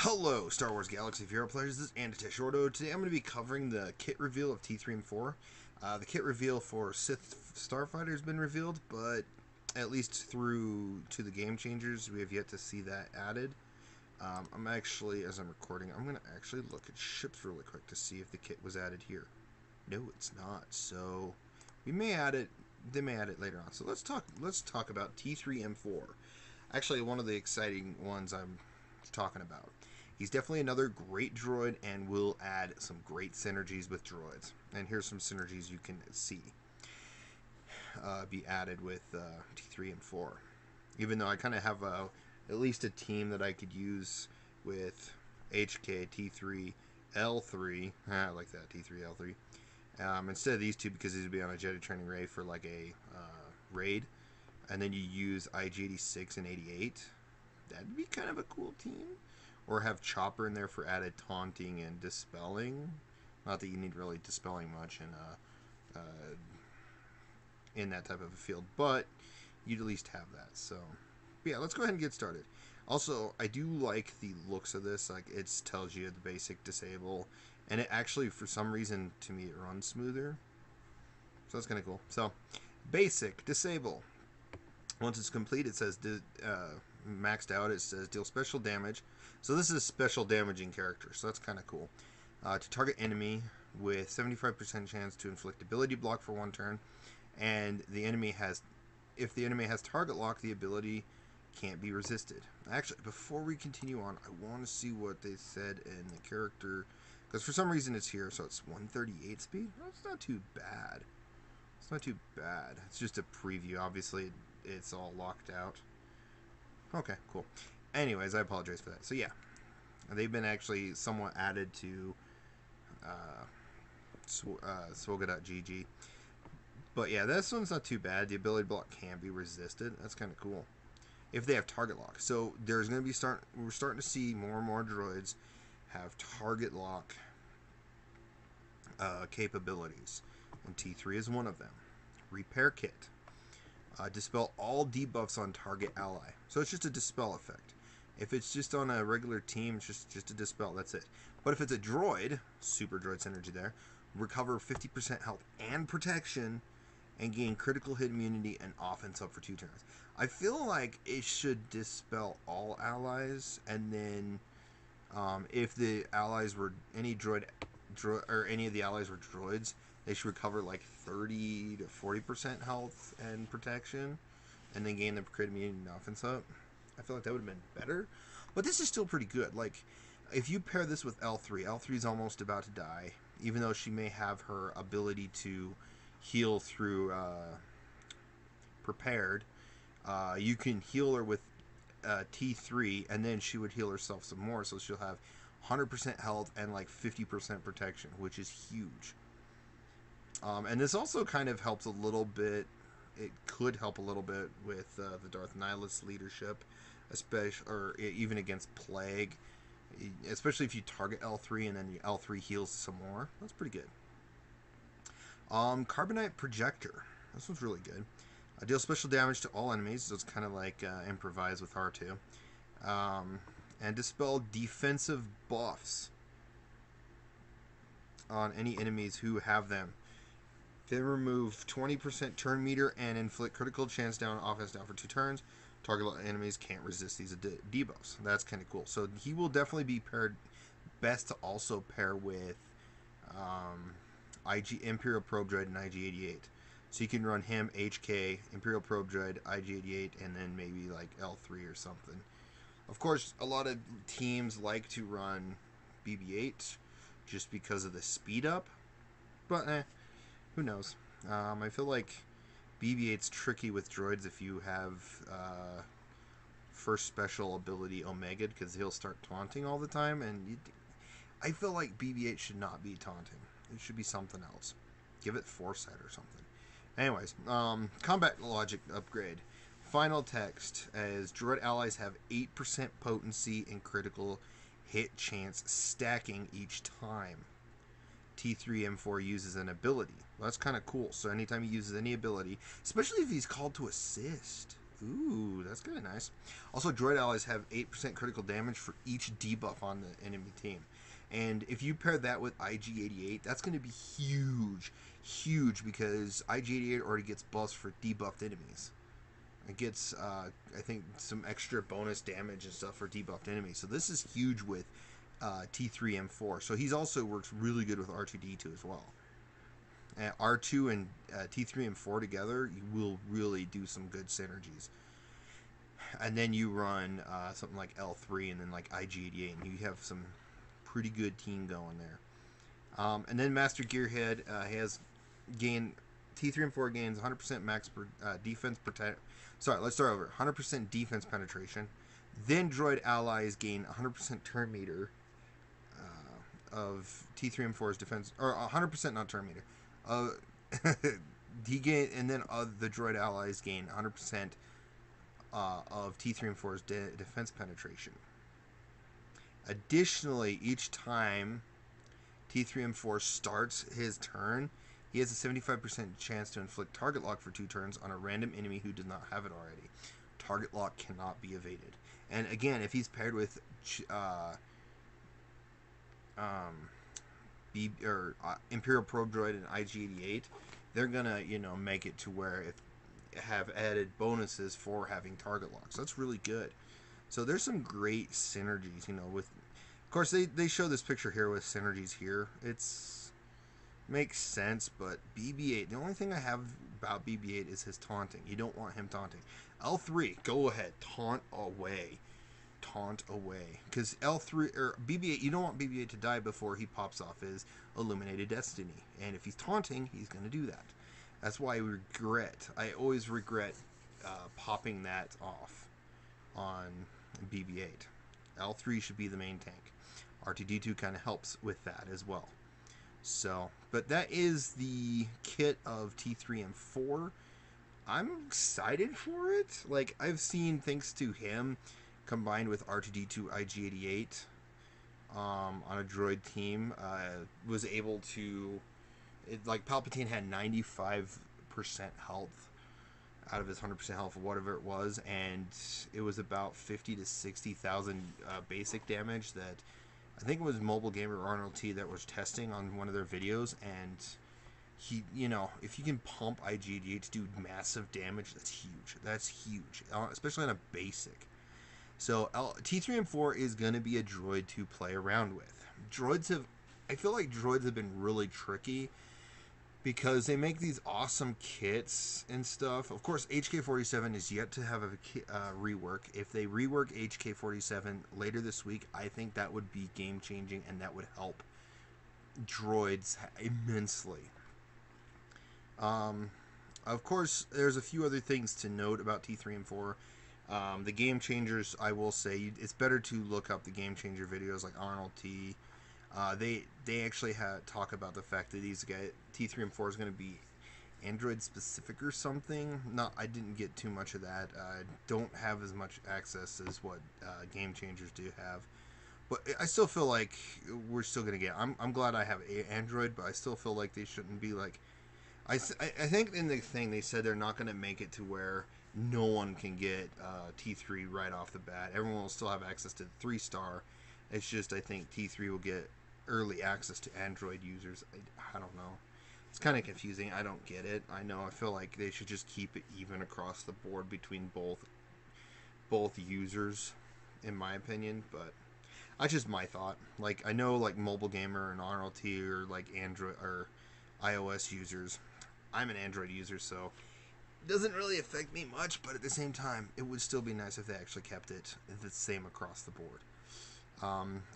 Hello, Star Wars Galaxy of Hero players. This is Anatech Ordo. Today I'm going to be covering the kit reveal of T3-M4. The kit reveal for Sith Starfighter has been revealed, but at least through to the Game Changers, we have yet to see that added. I'm actually, as I'm recording, I'm going to actually look at ships really quick to see if the kit was added here. No, it's not. So we may add it. They may add it later on. So let's talk about T3-M4. Actually, one of the exciting ones I'm talking about. He's definitely another great droid and will add some great synergies with droids. And here's some synergies you can see be added with T3-M4. Even though I kind of have at least a team that I could use with HK T3L3. I like that, T3L3. Instead of these two, because these would be on a Jedi training ray for like a raid. And then you use IG-86 and 88. That'd be kind of a cool team. Or have Chopper in there for added taunting and dispelling. Not that you need really dispelling much in that type of a field, but you'd at least have that. So, yeah, let's go ahead and get started. Also, I do like the looks of this. Like, it tells you the basic disable, and it actually, for some reason, to me, it runs smoother. So that's kind of cool. So, basic disable. Once it's complete, it says maxed out. It says deal special damage. So this is a special damaging character, so that's kind of cool. To target enemy with 75% chance to inflict ability block for 1 turn, and the enemy has, if the enemy has target lock, the ability can't be resisted. Actually, before we continue on, I want to see what they said in the character, because for some reason it's here. So it's 138 speed. That's not too bad. It's not too bad. It's just a preview. Obviously, it's all locked out. Okay, cool. Anyways, I apologize for that. So yeah, they've been actually somewhat added to SWGOH. But yeah, this one's not too bad. The ability block can be resisted. That's kind of cool. If they have target lock. So there's going to be we're starting to see more and more droids have target lock capabilities. And T3 is one of them. Repair kit. Dispel all debuffs on target ally. So it's just a dispel effect. If it's just on a regular team, it's just a dispel, that's it. But if it's a droid, super droid synergy there, recover 50% health and protection, and gain critical hit immunity and offense up for 2 turns. I feel like it should dispel all allies, and then if the allies were any or any of the allies were droids, they should recover like 30 to 40% health and protection, and then gain the crit immunity and offense up. I feel like that would have been better, but this is still pretty good. Like, if you pair this with L3, L3 is almost about to die, even though she may have her ability to heal through prepared. You can heal her with T3, and then she would heal herself some more, so she'll have 100% health and like 50% protection, which is huge. And this also kind of helps a little bit. It could help a little bit with the Darth Nihilus leadership, especially, or even against Plague, especially if you target L3 and then L3 heals some more. That's pretty good. Carbonite Projector. This one's really good. Deal special damage to all enemies, so it's kind of like improvise with R2. And dispel defensive buffs on any enemies who have them. Then remove 20% turn meter and inflict critical chance down, offense down for 2 turns. Target enemies can't resist these debuffs. That's kind of cool. So he will definitely be paired best to also pair with IG Imperial Probe Droid and IG-88. So you can run him, HK, Imperial Probe Droid, IG-88, and then maybe like L3 or something. Of course, a lot of teams like to run BB-8 just because of the speed up. But who knows? I feel like BB-8's tricky with droids if you have first special ability Omega, because he'll start taunting all the time, and I feel like BB-8 should not be taunting. It should be something else. Give it foresight or something. Anyways, combat logic upgrade. Final text as droid allies have 8% potency and critical hit chance stacking each time T3-M4 uses an ability. Well, that's kind of cool. So anytime he uses any ability, especially if he's called to assist, Ooh, that's kind of nice. Also, droid allies have 8% critical damage for each debuff on the enemy team. And if you pair that with IG-88, that's going to be huge. Huge, because IG-88 already gets buffs for debuffed enemies. It gets, I think, some extra bonus damage and stuff for debuffed enemies. So this is huge with T3-M4. So he's also works really good with R2-D2 as well. R2 and T3-M4 together, you will really do some good synergies. And then you run something like L3 and then like IG-88, and you have some pretty good team going there. And then Master Gearhead has gained T3-M4 gains 100% max defense protect. Sorry, let's start over. 100% defense penetration. Then Droid allies gain 100% turn meter of T3-M4's defense, or 100% not turn meter. He gain, and then the droid allies gain 100% of T3-M4's defense penetration. Additionally, each time T3-M4 starts his turn, he has a 75% chance to inflict target lock for 2 turns on a random enemy who does not have it already. Target lock cannot be evaded. And again, if he's paired with Imperial Probe Droid and IG-88, they're gonna, make it to where have added bonuses for having target locks. So that's really good. So there's some great synergies, with, of course they show this picture here with synergies here. It's makes sense, but BB-8, the only thing I have about BB-8 is his taunting. You don't want him taunting. L3, go ahead, taunt away. Because L3 or BB-8, you don't want BB-8 to die before he pops off his Illuminated Destiny, and if he's taunting, he's going to do that. That's why I always regret popping that off on BB-8. L3 should be the main tank. R2-D2 kind of helps with that as well. So, but that is the kit of T3-M4. I'm excited for it. Like, I've seen, thanks to him, combined with R2-D2 IG-88 on a droid team, was able to, like, Palpatine had 95% health out of his 100% health, or whatever it was, and it was about 50 to 60,000 basic damage that I think it was Mobile Gamer Arnold T that was testing on one of their videos, and he, if you can pump IG-88 to do massive damage, that's huge. That's huge, especially on a basic. So T3-M4 is going to be a droid to play around with. I feel like droids have been really tricky because they make these awesome kits and stuff. Of course, HK-47 is yet to have a rework. If they rework HK-47 later this week, I think that would be game-changing, and that would help droids immensely. Of course, there's a few other things to note about T3-M4. The game changers, I will say, it's better to look up the game changer videos like Arnold T. They actually talk about the fact that these guys, T3-M4 is going to be Android specific or something. I didn't get too much of that. I don't have as much access as what game changers do have. But I still feel like we're still going to get. I'm glad I have Android, but I still feel like they shouldn't be like. I think in the thing they said they're not going to make it to where no one can get T3 right off the bat. Everyone will still have access to the 3-star. It's just I think T3 will get early access to Android users. I don't know. It's kind of confusing. I don't get it. I feel like they should just keep it even across the board between both users, in my opinion. But that's just my thought. Like, I know like Mobile Gamer and Arnold T are like Android or iOS users. I'm an Android user, so it doesn't really affect me much, but at the same time, it would still be nice if they actually kept it the same across the board.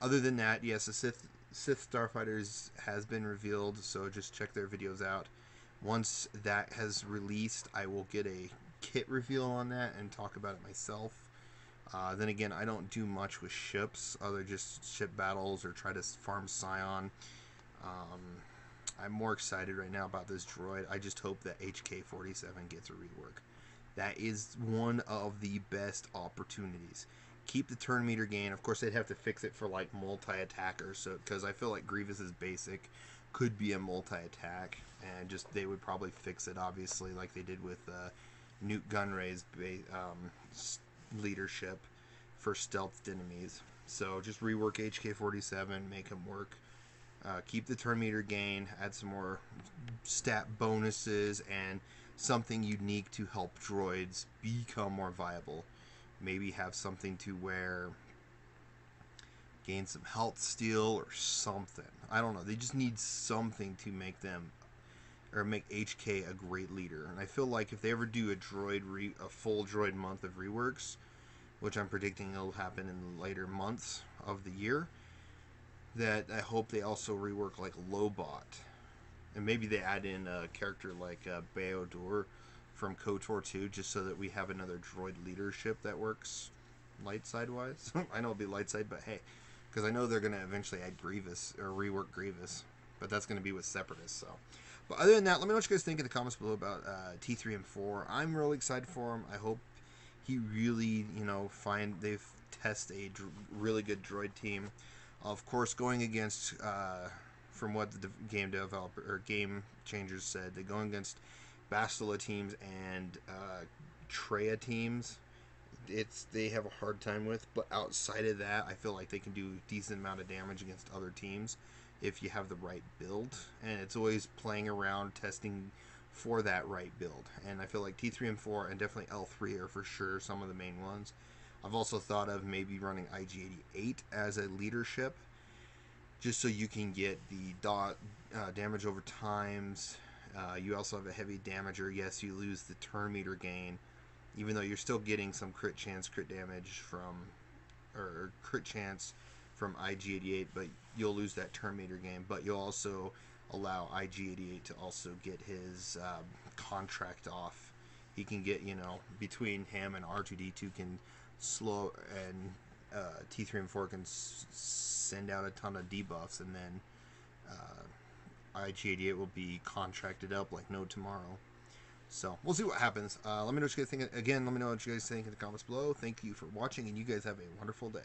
Other than that, yes, the Sith Starfighters has been revealed, so just check their videos out. Once that has released, I will get a kit reveal on that and talk about it myself. Then again, I don't do much with ships, other just ship battles or try to farm Scion. I'm more excited right now about this droid. I just hope that HK-47 gets a rework. That is one of the best opportunities. Keep the turn meter gain. Of course, they'd have to fix it for like multi-attacker, so because I feel like Grievous's basic could be a multi-attack, and just they would probably fix it obviously like they did with Newt Gunray's leadership for stealthed enemies. So just rework HK-47, make him work. Keep the turn meter gain, add some more stat bonuses, and something unique to help droids become more viable. Maybe have something to where gain some health steal or something. I don't know. They just need something to make them, or make HK a great leader. And I feel like if they ever do a full droid month of reworks, which I'm predicting will happen in the later months of the year, that I hope they also rework like Lobot. And maybe they add in a character like Beodor from KOTOR 2, just so that we have another droid leadership that works light side wise. I know it'll be light side, but hey, because I know they're going to eventually add Grievous or rework Grievous, but that's going to be with Separatists. So, but other than that, let me know what you guys think in the comments below about T3-M4. I'm really excited for him. I hope he really, they've tested a really good droid team. Of course, going against, from what the game developer or game changers said, they're going against Bastila teams and Treya teams. They have a hard time with, but outside of that, I feel like they can do a decent amount of damage against other teams if you have the right build. And it's always playing around, testing for that right build. And I feel like T3-M4 and definitely L3 are for sure some of the main ones. I've also thought of maybe running IG-88 as a leadership, just so you can get the damage over times. You also have a heavy damager. Yes, you lose the turn meter gain, even though you're still getting some crit damage from, or crit chance from IG-88, but you'll lose that turn meter gain. But you'll also allow IG-88 to also get his contract off. He can get, between him and R2-D2 can slow, and T3-M4 can send out a ton of debuffs, and then IG-88 will be contracted up like no tomorrow. So we'll see what happens. Let me know what you guys think. Again, let me know what you guys think in the comments below. Thank you for watching, and you guys have a wonderful day.